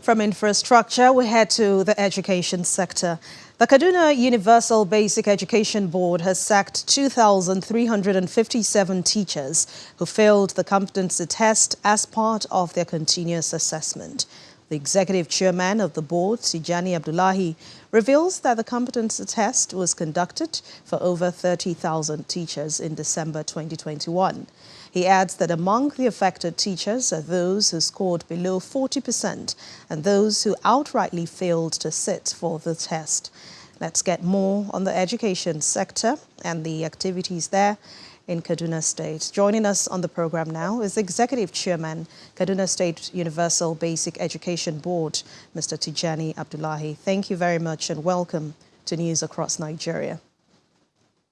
From infrastructure, we head to the education sector. The Kaduna Universal Basic Education Board has sacked 2,357 teachers who failed the competency test as part of their continuous assessment. The executive chairman of the board, Tijani Abdullahi, reveals that the competency test was conducted for over 30,000 teachers in December 2021. He adds that among the affected teachers are those who scored below 40% and those who outrightly failed to sit for the test. Let's get more on the education sector and the activities there in Kaduna State. Joining us on the program now is Executive Chairman, Kaduna State Universal Basic Education Board, Mr. Tijani Abdullahi. Thank you very much and welcome to News Across Nigeria.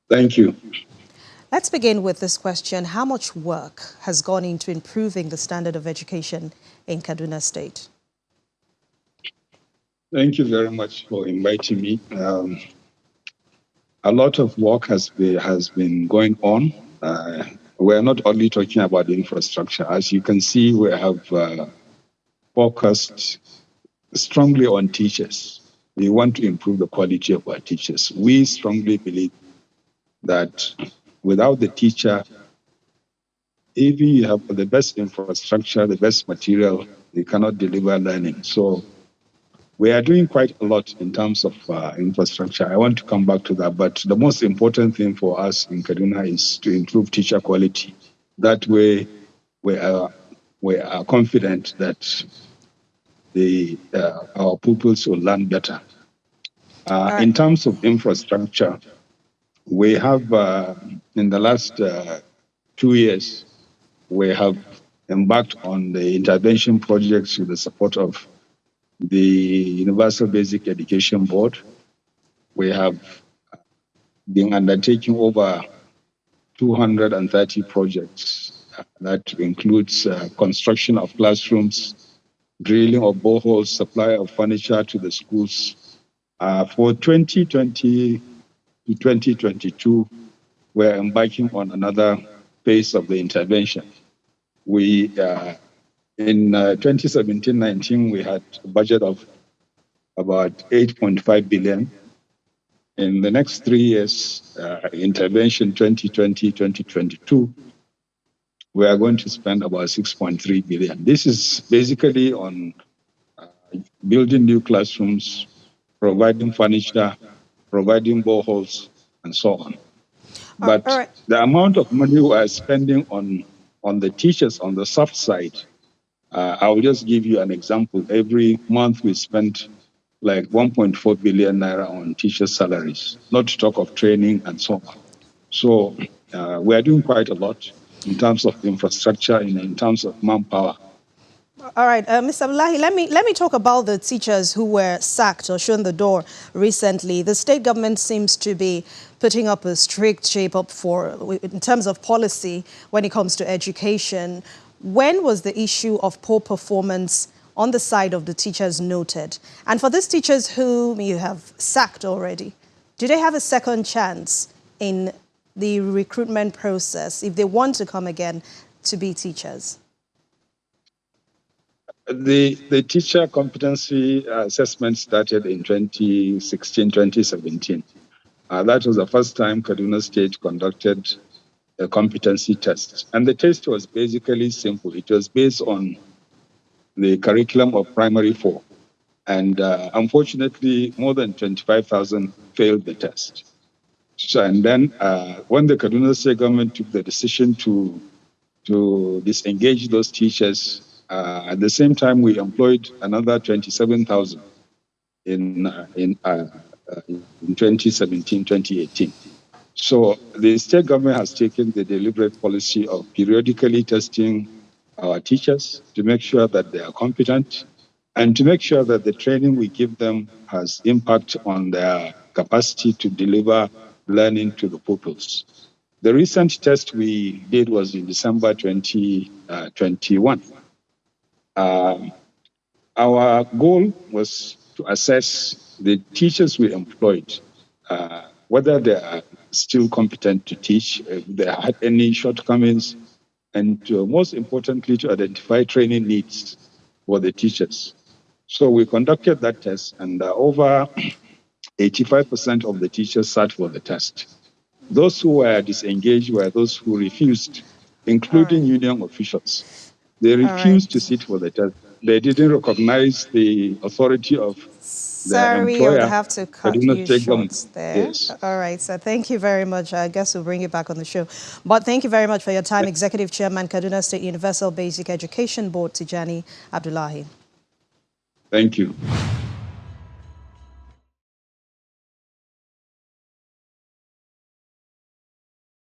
Thank you. Let's begin with this question. How much work has gone into improving the standard of education in Kaduna State? Thank you very much for inviting me. A lot of work has been going on. We're not only talking about the infrastructure. As you can see, we have focused strongly on teachers. We want to improve the quality of our teachers. We strongly believe that without the teacher, even you have the best infrastructure, the best material, you cannot deliver learning. So we are doing quite a lot in terms of infrastructure. I want to come back to that, but the most important thing for us in Kaduna is to improve teacher quality. That way, we are confident that our pupils will learn better. In terms of infrastructure, we have, in the last 2 years, we have embarked on the intervention projects with the support of the Universal Basic Education Board. We have been undertaking over 230 projects. That includes construction of classrooms, drilling of boreholes, supply of furniture to the schools. For 2020 to 2022, we're embarking on another phase of the intervention. We in 2017-19, we had a budget of about 8.5 billion. In the next 3 years, intervention 2020-2022, we are going to spend about 6.3 billion. This is basically on building new classrooms, providing furniture, providing boreholes, and so on. But the amount of money we are spending on the teachers on the soft side, I will just give you an example. Every month we spend like 1.4 billion naira on teachers' salaries, not to talk of training and so on. So we are doing quite a lot in terms of infrastructure and in terms of manpower. All right, Mr. Abdullahi, let me talk about the teachers who were sacked or shown the door recently. The state government seems to be putting up a strict shape up in terms of policy when it comes to education. When was the issue of poor performance on the side of the teachers noted? And for these teachers whom you have sacked already, do they have a second chance in the recruitment process if they want to come again to be teachers? The teacher competency assessment started in 2016, 2017. That was the first time Kaduna State conducted a competency test. And the test was basically simple. It was based on the curriculum of primary 4. And unfortunately, more than 25,000 failed the test. So, and then when the Kaduna State government took the decision to disengage those teachers, at the same time, we employed another 27,000 in 2017, 2018. So the state government has taken the deliberate policy of periodically testing our teachers to make sure that they are competent and to make sure that the training we give them has impact on their capacity to deliver learning to the pupils. The recent test we did was in December 2021. Our goal was to assess the teachers we employed, whether they are still competent to teach, if they had any shortcomings, and most importantly, to identify training needs for the teachers. So we conducted that test, and over 85% of the teachers sat for the test. Those who were disengaged were those who refused, including union officials. They refused to sit for the test. They didn't recognize the authority of their Sorry, I would employer, have to cut Kaduna you State short Government. there. Yes. All right, so thank you very much. I guess we'll bring you back on the show. But thank you very much for your time, Executive Chairman, Kaduna State Universal Basic Education Board, Tijani Abdullahi. Thank you.